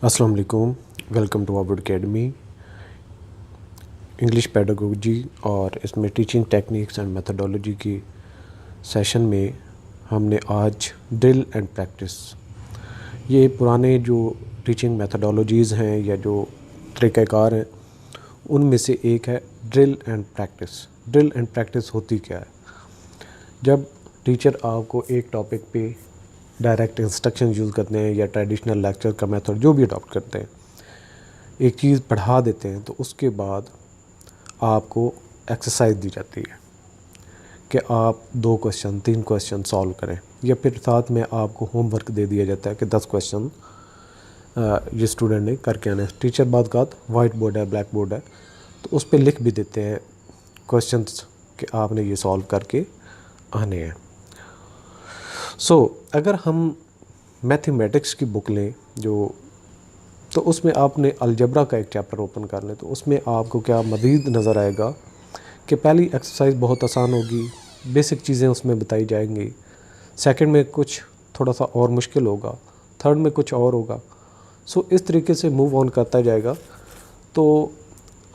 अस्सलाम वालेकुम, welcome to our academy English pedagogy. और इसमें टीचिंग टेक्निक्स एंड मेथडोलॉजी की सेशन में हमने आज ड्रिल एंड प्रैक्टिस, ये पुराने जो टीचिंग मेथडोलॉजीज़ हैं या जो तरीक़ाकार हैं उनमें से एक है drill and practice. Drill and practice होती क्या है? जब टीचर आपको एक टॉपिक पे डायरेक्ट इंस्ट्रक्शन यूज़ करते हैं या ट्रेडिशनल लेक्चर का मेथड जो भी अडॉप्ट करते हैं, एक चीज़ पढ़ा देते हैं तो उसके बाद आपको एक्सरसाइज दी जाती है कि आप 2 क्वेश्चन 3 क्वेश्चन सॉल्व करें, या फिर साथ में आपको होमवर्क दे दिया जाता है कि 10 क्वेश्चन ये स्टूडेंट ने करके आने। टीचर बाद का वाइट बोर्ड है, ब्लैक बोर्ड है, तो उस पर लिख भी देते हैं क्वेश्चंस कि आपने ये सॉल्व करके आने हैं। अगर हम मैथमेटिक्स की बुक लें तो उसमें आपने अलजबरा का एक चैप्टर ओपन कर लें तो उसमें आपको क्या मज़ीद नज़र आएगा कि पहली एक्सरसाइज बहुत आसान होगी, बेसिक चीज़ें उसमें बताई जाएंगी। सेकंड में कुछ थोड़ा सा और मुश्किल होगा, थर्ड में कुछ और होगा। इस तरीके से मूव ऑन करता जाएगा तो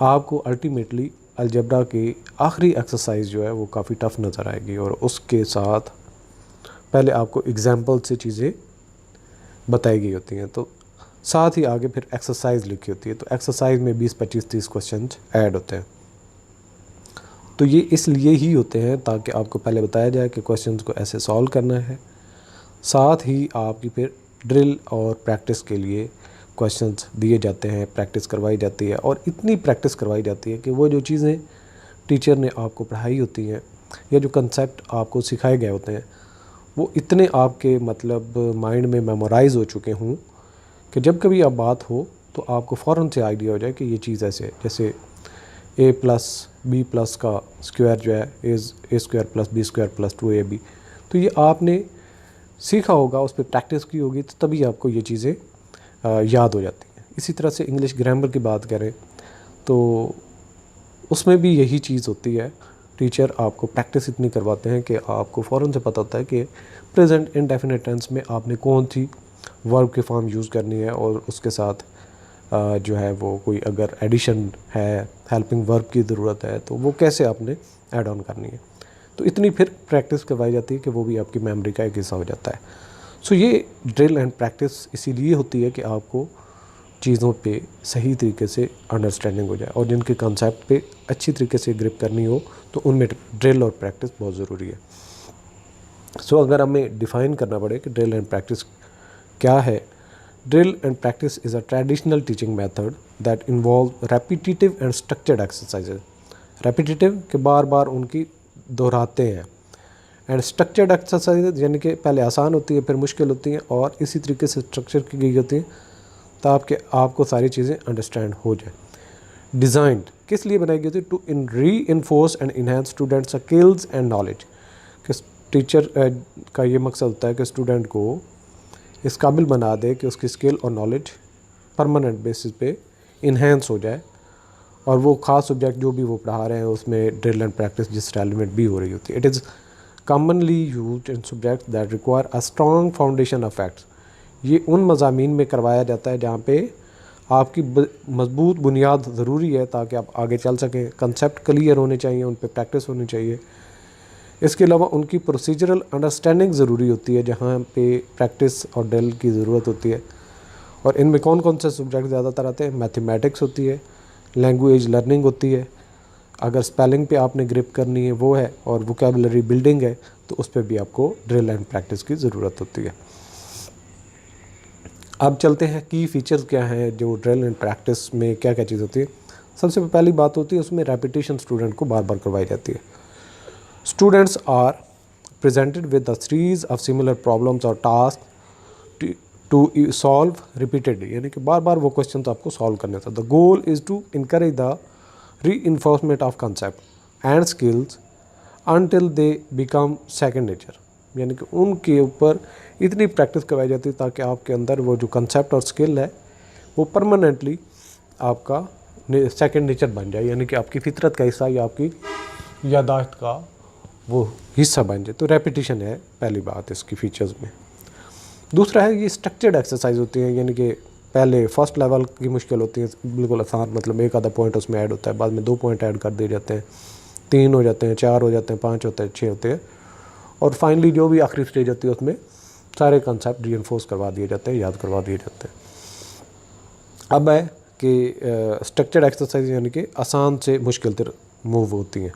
आपको अल्टीमेटली अलजबरा की आखिरी एक्सरसाइज जो है वो काफ़ी टफ़ नज़र आएगी, और उसके साथ पहले आपको एग्जाम्पल से चीज़ें बताई गई होती हैं, तो साथ ही आगे फिर एक्सरसाइज लिखी होती है। तो एक्सरसाइज में 20, 25, 30 क्वेश्चन ऐड होते हैं। तो ये इसलिए ही होते हैं ताकि आपको पहले बताया जाए कि क्वेश्चंस को ऐसे सॉल्व करना है, साथ ही आपकी फिर ड्रिल और प्रैक्टिस के लिए क्वेश्चंस दिए जाते हैं, प्रैक्टिस करवाई जाती है। और इतनी प्रैक्टिस करवाई जाती है कि वो जो चीज़ें टीचर ने आपको पढ़ाई होती हैं या जो कंसेप्ट आपको सिखाए गए होते हैं वो इतने आपके माइंड में मेमोराइज़ हो चुके हों कि जब कभी आप बात हो तो आपको फ़ौरन से आइडिया हो जाए कि ये चीज़ ऐसे है। जैसे a+b+ का स्क्वायर जो है इज़ a² + b² + 2ab, तो ये आपने सीखा होगा, उस पर प्रैक्टिस की होगी, तो तभी आपको ये चीज़ें याद हो जाती हैं। इसी तरह से इंग्लिश ग्रामर की बात करें तो उसमें भी यही चीज़ होती है। टीचर आपको प्रैक्टिस इतनी करवाते हैं कि आपको फ़ौरन से पता होता है कि प्रेजेंट इंडेफिनिट टेंस में आपने कौन सी वर्ब की फॉर्म यूज़ करनी है, और उसके साथ जो है वो कोई अगर एडिशन है, हेल्पिंग वर्ब की ज़रूरत है, तो वो कैसे आपने ऐड ऑन करनी है। तो इतनी फिर प्रैक्टिस करवाई जाती है कि वो भी आपकी मेमोरी का एक हिस्सा हो जाता है। ये ड्रिल एंड प्रैक्टिस इसीलिए होती है कि आपको चीज़ों पे सही तरीके से अंडरस्टैंडिंग हो जाए, और जिनके कंसेप्ट पे अच्छी तरीके से ग्रिप करनी हो तो उनमें ड्रिल और प्रैक्टिस बहुत ज़रूरी है। अगर हमें डिफ़ाइन करना पड़े कि ड्रिल एंड प्रैक्टिस क्या है, drill and practice is a traditional teaching method that involve repetitive and structured exercises. Repetitive के बार बार उनकी दोहराते हैं, एंड स्ट्रक्चर्ड एक्सरसाइजेज यानी कि पहले आसान होती है फिर मुश्किल होती हैं, और इसी तरीके से स्ट्रक्चर की गई होती हैं ताकि आपको सारी चीज़ें अंडरस्टैंड हो जाए। डिज़ाइंड किस लिए बनाई गई थी? To reinforce and enhance students skills and knowledge. कि टीचर का ये मकसद होता है कि स्टूडेंट को इस काबिल बना दे कि उसकी स्किल और नॉलेज परमानेंट बेसिस पे इन्हेंस हो जाए, और वो ख़ास सब्जेक्ट जो भी वो पढ़ा रहे हैं उसमें ड्रिल एंड प्रैक्टिस जिस रेलिवेंट भी हो रही होती है। It is commonly used in subjects that require a strong foundation of facts. ये उन मज़ामीन में करवाया जाता है जहाँ पे आपकी मजबूत बुनियाद ज़रूरी है ताकि आप आगे चल सकें। कंसेप्ट क्लियर होने चाहिए, उन पे प्रैक्टिस होनी चाहिए। इसके अलावा उनकी प्रोसीजरल अंडरस्टैंडिंग ज़रूरी होती है जहाँ पे प्रैक्टिस और ड्रिल की ज़रूरत होती है। और इनमें कौन कौन से सब्जेक्ट ज़्यादातर आते हैं? मैथमेटिक्स होती है, लैंग्वेज लर्निंग होती है, अगर स्पेलिंग पे आपने ग्रिप करनी है वो है, और वोकेबलरी बिल्डिंग है तो उस पर भी आपको ड्रिल एंड प्रैक्टिस की ज़रूरत होती है। अब चलते हैं की फ़ीचर्स क्या हैं जो ड्रिल एंड प्रैक्टिस में क्या क्या चीज़ होती है। सबसे पहली बात होती है उसमें रेपिटेशन स्टूडेंट को बार बार करवाई जाती है। Students are presented with a series of similar problems और टास्क टू सॉल्व रिपीटेडली, यानी कि बार बार वो क्वेश्चन तो आपको सॉल्व करने था। The goal is to encourage the reinforcement of concept and skills until they become second nature, यानी कि उनके ऊपर इतनी प्रैक्टिस करवाई जाती है ताकि आपके अंदर वो जो कंसेप्ट और स्किल है वो परमानेंटली आपका सेकंड नेचर बन जाए, यानी कि आपकी फितरत का हिस्सा या आपकी यादाश्त का वो हिस्सा बन जाए। तो रेपिटेशन है पहली बात इसकी फ़ीचर्स में। दूसरा है ये स्ट्रक्चर्ड एक्सरसाइज होती है, यानी कि पहले फर्स्ट लेवल की मुश्किल होती है बिल्कुल आसान, मतलब एक आधा पॉइंट उसमें ऐड होता है, बाद में 2 पॉइंट ऐड कर दिए जाते हैं, 3 हो जाते हैं, 4 हो जाते हैं, 5 होते हैं, 6 होते हैं, और फाइनली जो भी आखिरी स्टेज होती है उसमें सारे कंसेप्ट रीइंफोर्स करवा दिए जाते हैं, याद करवा दिए जाते हैं। अब है कि स्ट्रक्चर्ड एक्सरसाइज यानी कि आसान से मुश्किल तक मूव होती हैं।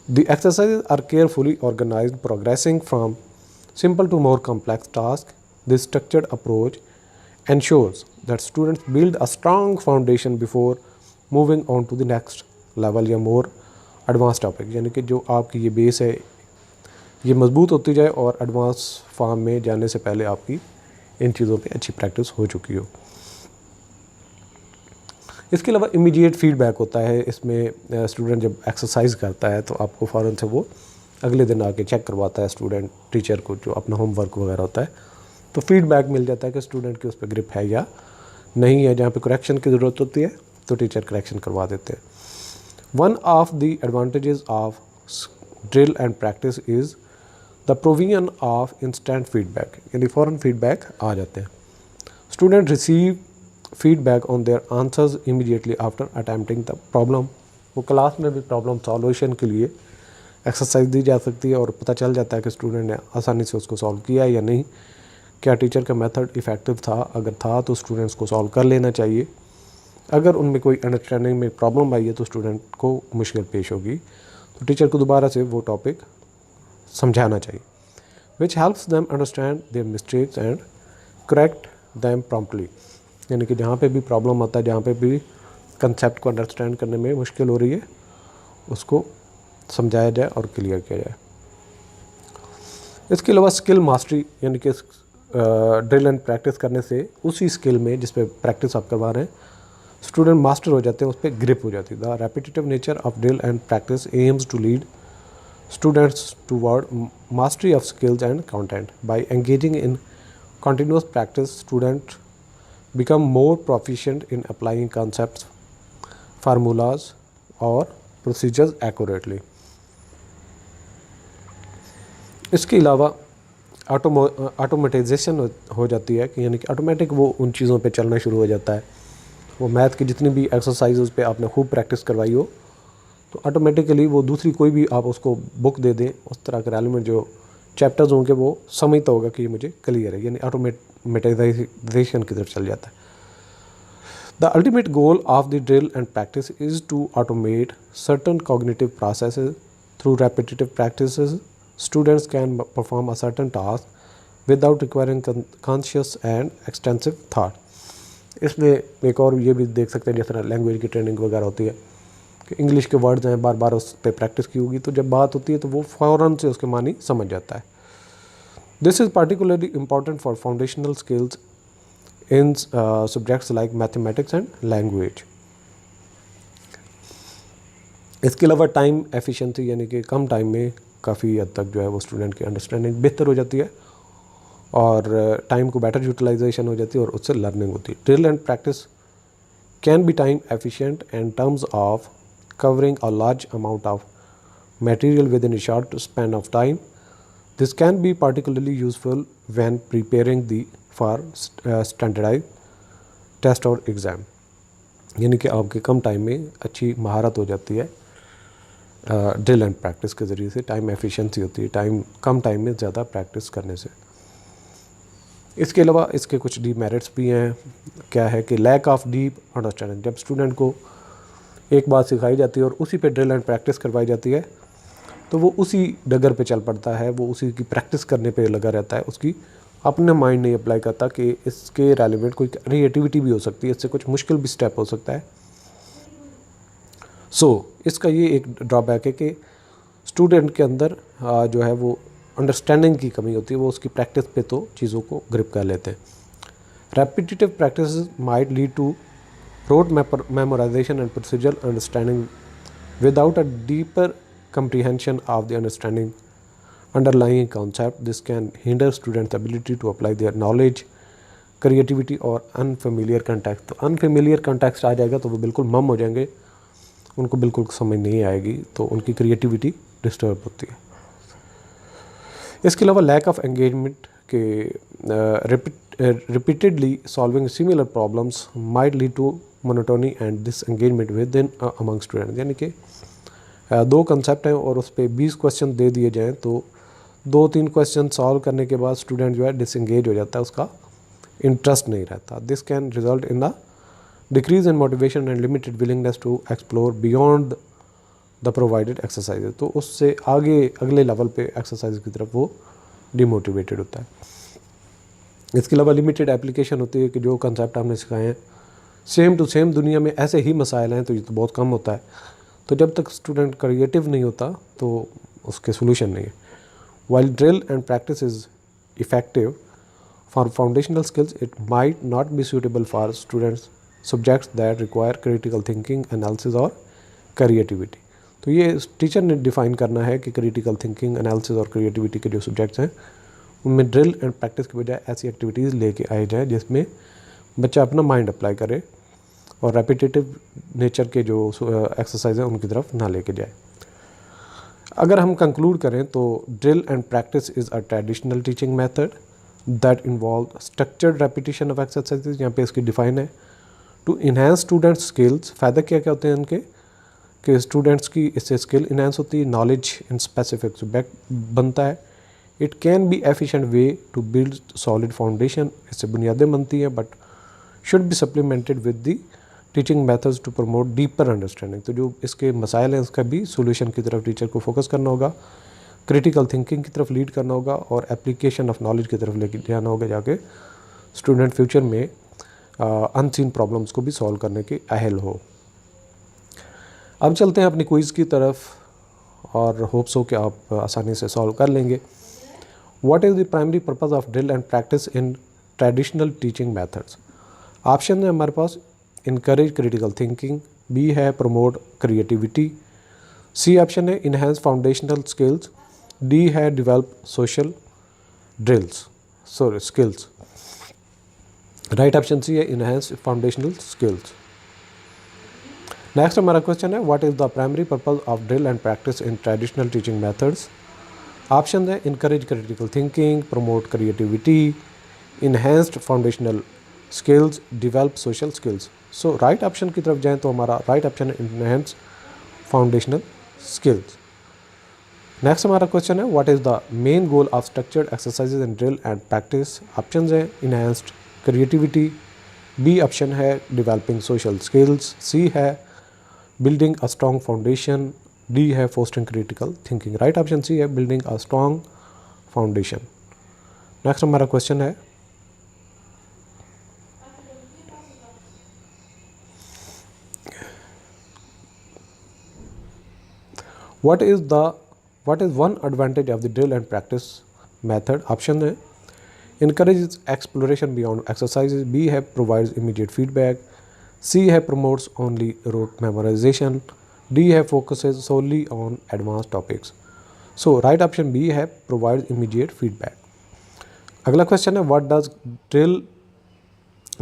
The exercises are carefully organized, progressing from simple to more complex tasks. This structured approach ensures that students build a strong foundation before moving on to the next level या more advanced topic, यानी कि जो आपकी ये base है ये मजबूत होती जाए और एडवांस फॉर्म में जाने से पहले आपकी इन चीज़ों पे अच्छी प्रैक्टिस हो चुकी हो। इसके अलावा इमीडिएट फीडबैक होता है इसमें। स्टूडेंट जब एक्सरसाइज करता है तो आपको फ़ौरन से वो अगले दिन आके चेक करवाता है स्टूडेंट टीचर को, जो अपना होमवर्क वगैरह होता है, तो फीडबैक मिल जाता है कि स्टूडेंट की उस पर ग्रिप है या नहीं है। जहाँ पे करेक्शन की ज़रूरत होती है तो टीचर करेक्शन करवा देते हैं। One of the advantages of drill and practice is the provision of instant feedback, यानी फ़ौरन फीडबैक आ जाते हैं। Student receive feedback on their answers immediately after attempting the problem. वो क्लास में भी प्रॉब्लम सॉल्यूशन के लिए एक्सरसाइज दी जा सकती है और पता चल जाता है कि स्टूडेंट ने आसानी से उसको सॉल्व किया या नहीं, क्या टीचर का मेथड इफ़ेक्टिव था, अगर था तो स्टूडेंट्स को सॉल्व कर लेना चाहिए। अगर उनमें कोई अंडरस्टैंडिंग में प्रॉब्लम आई है तो स्टूडेंट को मुश्किल पेश होगी, तो टीचर को दोबारा से वो टॉपिक समझाना चाहिए। Which helps them understand their mistakes and correct them promptly, यानी कि जहाँ पे भी प्रॉब्लम आता है, जहाँ पे भी कंसेप्ट को अंडरस्टैंड करने में मुश्किल हो रही है, उसको समझाया जाए और क्लियर किया जाए। इसके अलावा स्किल मास्टरी, यानी कि ड्रिल एंड प्रैक्टिस करने से उसी स्किल में जिस पे प्रैक्टिस आप करवा रहे हैं स्टूडेंट मास्टर हो जाते हैं, उस पर ग्रिप हो जाती है। The repetitive nature of drill and practice aims to lead students toward mastery of skills and content. By engaging in continuous practice, students become more proficient in applying concepts, formulas or procedures accurately. इसके अलावा ऑटोमेटाइजेशन हो जाती है कि यानी कि automatic वो उन चीज़ों पे चलना शुरू हो जाता है। वो मैथ की जितनी भी एक्सरसाइज उस पर आपने खूब प्रैक्टिस करवाई हो तो ऑटोमेटिकली वो दूसरी कोई भी आप उसको बुक दे दें, उस तरह के एलिमेंट जो चैप्टर्स होंगे वो समझता होगा कि ये मुझे क्लियर है, यानी ऑटोमेटाइजेशन की तरफ चल जाता है। The ultimate goal of the drill and practice is to automate certain cognitive processes through repetitive practices. Students can perform a certain task without requiring conscious and extensive thought. इसमें एक और ये भी देख सकते हैं, जैसे लैंग्वेज की ट्रेनिंग वगैरह होती है कि इंग्लिश के वर्ड्स हैं, बार बार उस पर प्रैक्टिस की होगी, तो जब बात होती है तो वो फ़ौरन से उसके मानी समझ जाता है। This is particularly important for foundational skills in subjects like mathematics and language. इसके अलावा टाइम एफिशिएंसी, यानी कि कम टाइम में काफ़ी हद तक जो है वो स्टूडेंट की अंडरस्टैंडिंग बेहतर हो जाती है और टाइम को बेटर यूटिलाइजेशन हो जाती है और उससे लर्निंग होती है। Drill and practice can be time efficient in terms of covering a large amount of material within a short span of time. This can be particularly useful when preparing for standardized test or exam. यानी कि आपके कम time में अच्छी महारत हो जाती है drill and practice के ज़रिए से। टाइम एफिशिएंसी होती है, कम टाइम में ज़्यादा प्रैक्टिस करने से। इसके अलावा इसके कुछ डीमेरिट्स भी हैं। क्या है कि लैक ऑफ डीप अंडरस्टैंडिंग, जब स्टूडेंट को एक बात सिखाई जाती है और उसी पे ड्रिल एंड प्रैक्टिस करवाई जाती है तो वो उसी डगर पे चल पड़ता है, वो उसी की प्रैक्टिस करने पे लगा रहता है, उसकी अपने माइंड नहीं अप्लाई करता कि इसके रेलिवेंट कोई क्रिएटिविटी भी हो सकती है, इससे कुछ मुश्किल भी स्टेप हो सकता है। इसका ये एक ड्रॉबैक है कि स्टूडेंट के अंदर जो है वो अंडरस्टैंडिंग की कमी होती है, वो उसकी प्रैक्टिस पे तो चीज़ों को ग्रिप कर लेते हैं। Repetitive practice might lead to rote memorization and procedural understanding without a deeper comprehension of the underlying concept. This can hinder students' ability to apply their knowledge, creativity और unfamiliar context। तो unfamiliar context आ जाएगा तो वो बिल्कुल मम हो जाएंगे, उनको बिल्कुल समझ नहीं आएगी, तो उनकी क्रिएटिविटी डिस्टर्ब होती है। इसके अलावा लैक ऑफ एंगेजमेंट के repeatedly solving similar problems might lead to monotony and disengagement within among students। यानी कि दो कंसेप्ट हैं और उस पर 20 क्वेश्चन दे दिए जाएँ तो 2-3 क्वेश्चन सॉल्व करने के बाद स्टूडेंट जो है डिसंगेज हो जाता है, उसका इंटरेस्ट नहीं रहता। This can result in the decrease in motivation and limited willingness to explore beyond the provided exercise. तो उससे आगे अगले लेवल पे एक्सरसाइज की तरफ वो डिमोटिवेटेड होता है। इसके अलावा लिमिटेड एप्लीकेशन होती है कि जो कंसेप्ट आपने सिखाए हैं सेम टू सेम दुनिया में ऐसे ही मसाइल हैं, तो ये तो बहुत कम होता है। तो जब तक स्टूडेंट क्रिएटिव नहीं होता तो उसके सोल्यूशन नहीं है। While drill and practice is effective for foundational skills, it might not be suitable for students subjects that require critical thinking, analysis और क्रिएटिविटी। तो ये टीचर ने डिफ़ाइन करना है कि क्रिटिकल थिंकिंग, एनालिसिस और क्रिएटिविटी के जो सब्जेक्ट्स हैं उनमें ड्रिल एंड प्रैक्टिस की बजाय ऐसी एक्टिविटीज़ लेके आई जाए जिसमें बच्चा अपना माइंड अप्लाई करे और रेपिटेटिव नेचर के जो एक्सरसाइज है उनकी तरफ ना लेके जाए। अगर हम कंक्लूड करें तो drill and practice is a traditional teaching method that involve structured repetition of exercises. यहाँ पे इसकी डिफाइन है टू इन्हेंस स्टूडेंट्स स्किल्स। फ़ायदा क्या क्या होते हैं इनके कि स्टूडेंट्स की इससे स्किल इन्हेंस होती है, नॉलेज इन स्पेसिफिक सब्जेक्ट बनता है। It can be efficient way to build solid foundation, इससे बुनियादें बनती हैं, but should be supplemented with the teaching methods to promote deeper understanding. तो जो इसके मसाइल हैं उसका भी सोल्यूशन की तरफ टीचर को फोकस करना होगा, क्रिटिकल थिंकिंग की तरफ लीड करना होगा और एप्लीकेशन ऑफ नॉलेज की तरफ लेके जाना होगा, जाके स्टूडेंट फ्यूचर में अनसीन प्रॉब्लम्स को भी सॉल्व करने के अहल हो। अब चलते हैं अपनी क्विज़ की तरफ और होप्स हो कि आप आसानी से सॉल्व कर लेंगे। What is the primary purpose of drill and practice in traditional teaching methods? Option है हमारे पास इनकरेज क्रिटिकल थिंकिंग, बी है प्रमोट क्रिएटिविटी, सी ऑप्शन है इनहेंस फाउंडेशनल स्किल्स, डी है develop social skills. Right option C है enhance foundational skills. Next हमारा question है what is the primary purpose of drill and practice in traditional teaching methods? Option है encourage critical thinking, promote creativity, enhanced foundational skills, develop social skills. So right option की तरफ जाएं तो हमारा right option है enhance foundational skills. Next हमारा question है what is the main goal of structured exercises in drill and practice? Option है enhanced creativity, B option है डेवलपिंग सोशल स्किल्स, सी है building a strong foundation, D है fostering critical thinking. Right option C है building a strong foundation. Next हमारा question है what is one advantage of the drill and practice method? Option है encourages exploration beyond exercises, B है provides immediate feedback, C है promotes only rote memorization, D है focuses solely on advanced topics. So right option B है provides immediate feedback. अगला question है what does drill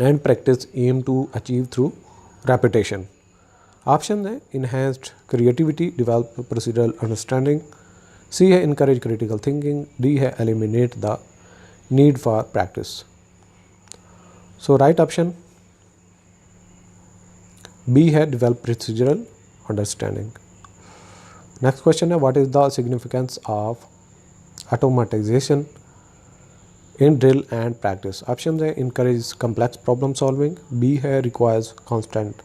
and practice aim to achieve through repetition? Option है enhanced creativity, develop procedural understanding, C है encourage critical thinking, D है eliminate the need for practice. So right option B है develop procedural understanding. Next question है what is the significance of automatization in drill and practice? Option है encourage complex problem solving, B है requires constant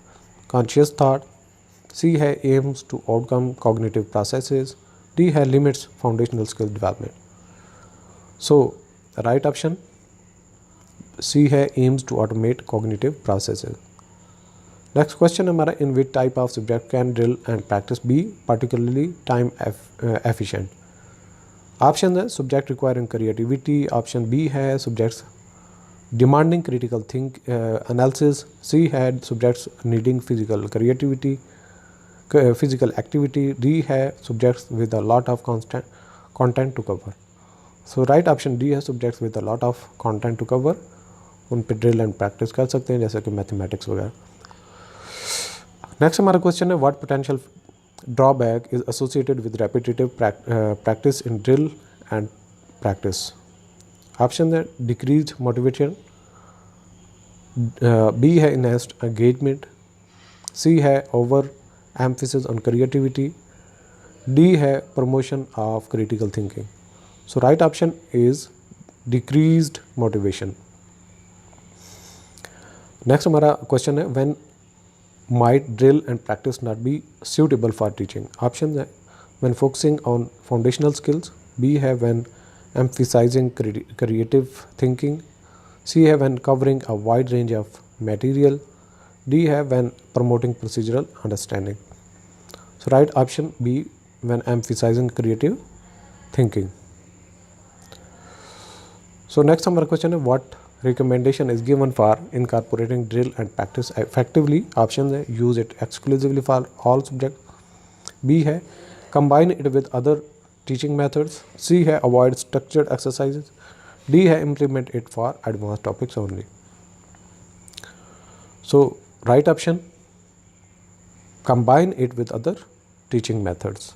conscious thought, C है aims to outcome cognitive processes, D है limits foundational skill development. सो right option C है aims to automate cognitive processes. Next question हमारा in which type of subject can drill and practice be particularly time efficient? Option है subject requiring creativity, option B है subjects demanding critical think analysis, C है subjects needing physical creativity physical activity, D है subjects with a lot of content to cover. So right option D है subjects with a lot of content to cover, उन पर drill and practice कर सकते हैं जैसे कि मैथमेटिक्स वगैरह। नेक्स्ट हमारा क्वेश्चन है what potential drawback is associated with repetitive practice in drill and practice? Option है डिक्रीज मोटिवेशन, बी है इनहेंस्ड एंगेजमेंट, सी है over emphasis on creativity, D है promotion of critical thinking. So right option is decreased motivation. Next हमारा question है when might drill and practice not be suitable for teaching. Option है when focusing on foundational skills, B है when emphasizing creative thinking, सी है when covering a wide range of material, D है when promoting procedural understanding. So right option B when emphasizing creative thinking. So next हमारा question है what recommendation is given for incorporating drill and practice effectively। Option है use it exclusively for all subjects, B है combine it with other teaching methods, C है avoid structured exercises, D है implement it for advanced topics only। So right option combine it with other teaching methods।